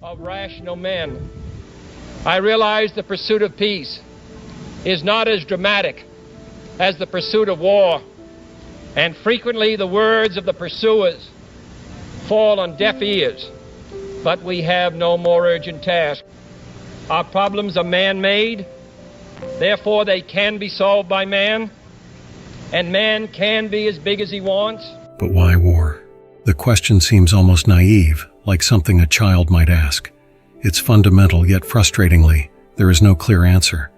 of rational men, I realize the pursuit of peace is not as dramatic as the pursuit of war, and frequently the words of the pursuers fall on deaf ears. But we have no more urgent task. Our problems are man-made, therefore they can be solved by man, and man can be as big as he wants. But why war? The question seems almost naive, like something a child might ask. It's fundamental, yet frustratingly, there is no clear answer.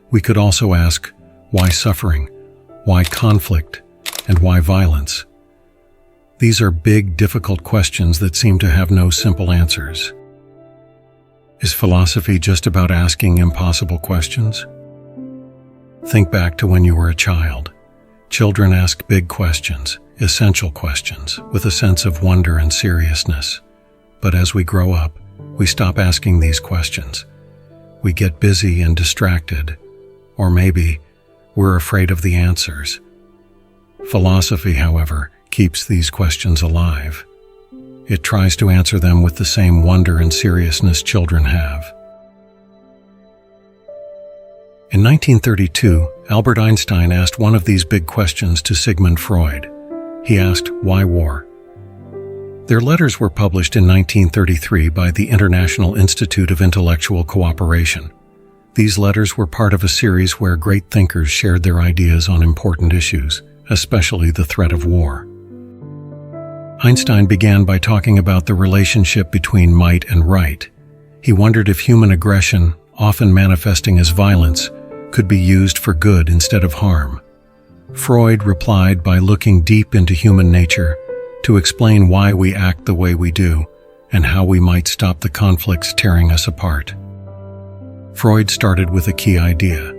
We could also ask, why suffering? Why conflict? And why violence? These are big, difficult questions that seem to have no simple answers. Is philosophy just about asking impossible questions? Think back to when you were a child. Children ask big questions, essential questions, with a sense of wonder and seriousness. But as we grow up, we stop asking these questions. We get busy and distracted, or maybe we're afraid of the answers. Philosophy, however, keeps these questions alive. It tries to answer them with the same wonder and seriousness children have. In 1932, Albert Einstein asked one of these big questions to Sigmund Freud. He asked, why war? Their letters were published in 1933 by the International Institute of Intellectual Cooperation. These letters were part of a series where great thinkers shared their ideas on important issues, especially the threat of war. Einstein began by talking about the relationship between might and right. He wondered if human aggression, often manifesting as violence, could be used for good instead of harm. Freud replied by looking deep into human nature to explain why we act the way we do and how we might stop the conflicts tearing us apart. Freud started with a key idea,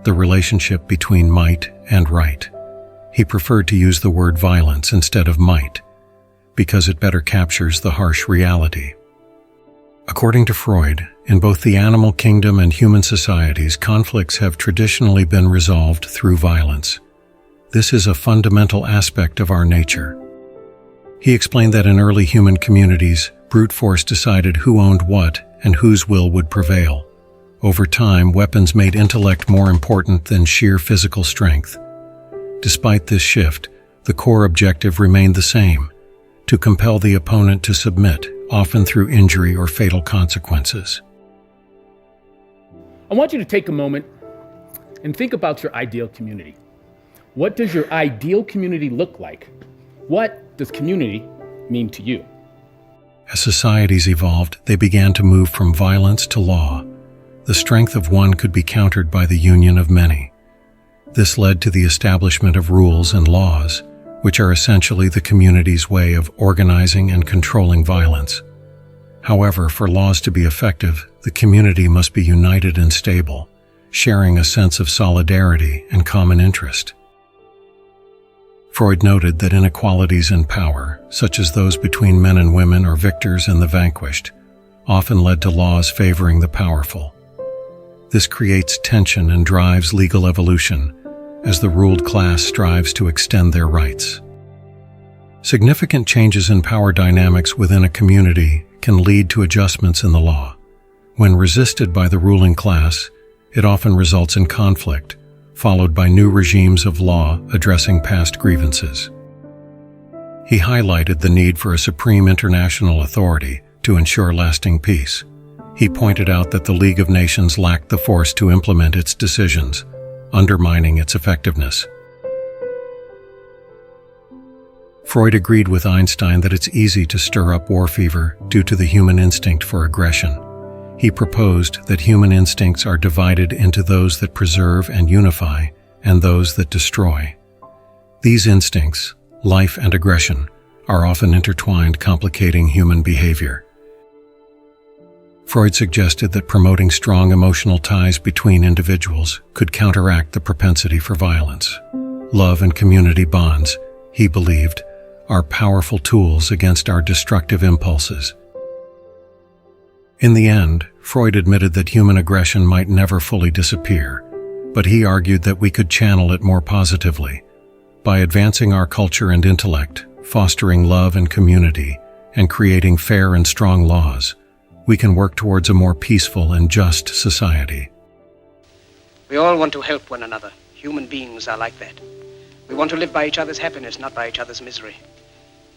the relationship between might and right. He preferred to use the word violence instead of might, because it better captures the harsh reality. According to Freud, in both the animal kingdom and human societies, conflicts have traditionally been resolved through violence. This is a fundamental aspect of our nature. He explained that in early human communities, brute force decided who owned what and whose will would prevail. Over time, weapons made intellect more important than sheer physical strength. Despite this shift, the core objective remained the same: to compel the opponent to submit, often through injury or fatal consequences. I want you to take a moment and think about your ideal community. What does your ideal community look like? What does community mean to you? As societies evolved, they began to move from violence to law. The strength of one could be countered by the union of many. This led to the establishment of rules and laws, which are essentially the community's way of organizing and controlling violence. However, for laws to be effective, the community must be united and stable, sharing a sense of solidarity and common interest. Freud noted that inequalities in power, such as those between men and women or victors and the vanquished, often led to laws favoring the powerful. This creates tension and drives legal evolution, as the ruled class strives to extend their rights. Significant changes in power dynamics within a community can lead to adjustments in the law. When resisted by the ruling class, it often results in conflict, followed by new regimes of law addressing past grievances. He highlighted the need for a supreme international authority to ensure lasting peace. He pointed out that the League of Nations lacked the force to implement its decisions, undermining its effectiveness. Freud agreed with Einstein that it's easy to stir up war fever due to the human instinct for aggression. He proposed that human instincts are divided into those that preserve and unify and those that destroy. These instincts, life and aggression, are often intertwined, complicating human behavior. Freud suggested that promoting strong emotional ties between individuals could counteract the propensity for violence. Love and community bonds, he believed, are powerful tools against our destructive impulses. In the end, Freud admitted that human aggression might never fully disappear, but he argued that we could channel it more positively. By advancing our culture and intellect, fostering love and community, and creating fair and strong laws, we can work towards a more peaceful and just society. We all want to help one another. Human beings are like that. We want to live by each other's happiness, not by each other's misery.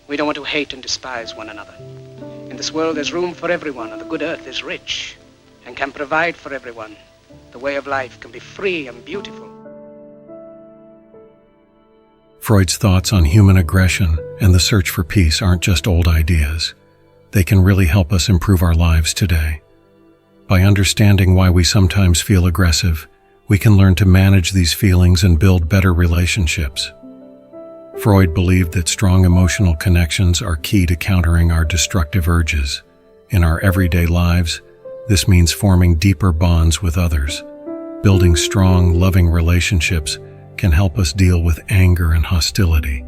We don't want to hate and despise one another. In this world, there's room for everyone, and the good earth is rich and can provide for everyone. The way of life can be free and beautiful. Freud's thoughts on human aggression and the search for peace aren't just old ideas. They can really help us improve our lives today. By understanding why we sometimes feel aggressive, we can learn to manage these feelings and build better relationships. Freud believed that strong emotional connections are key to countering our destructive urges. In our everyday lives, this means forming deeper bonds with others. Building strong, loving relationships can help us deal with anger and hostility.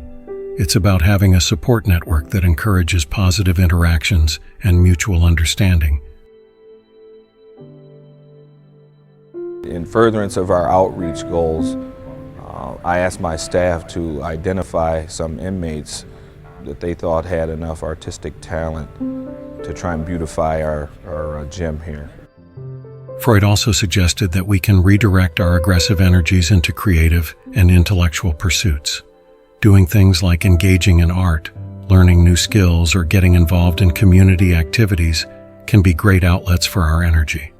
It's about having a support network that encourages positive interactions and mutual understanding. In furtherance of our outreach goals, I asked my staff to identify some inmates that they thought had enough artistic talent to try and beautify our gym here. Freud also suggested that we can redirect our aggressive energies into creative and intellectual pursuits. Doing things like engaging in art, learning new skills, or getting involved in community activities can be great outlets for our energy.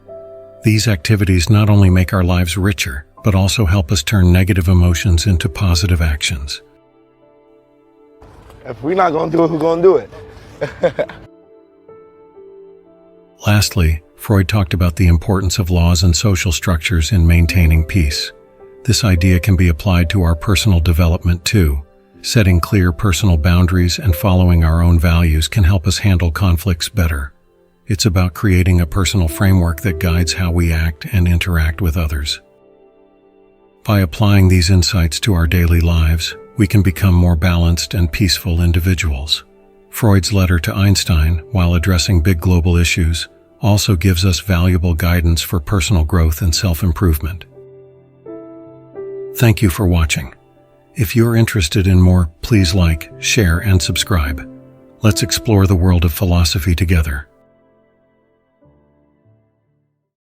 These activities not only make our lives richer, but also help us turn negative emotions into positive actions. If we're not going to do it, who's going to do it? Lastly, Freud talked about the importance of laws and social structures in maintaining peace. This idea can be applied to our personal development too. Setting clear personal boundaries and following our own values can help us handle conflicts better. It's about creating a personal framework that guides how we act and interact with others. By applying these insights to our daily lives, we can become more balanced and peaceful individuals. Freud's letter to Einstein, while addressing big global issues, also gives us valuable guidance for personal growth and self-improvement. Thank you for watching. If you're interested in more, please like, share, and subscribe. Let's explore the world of philosophy together.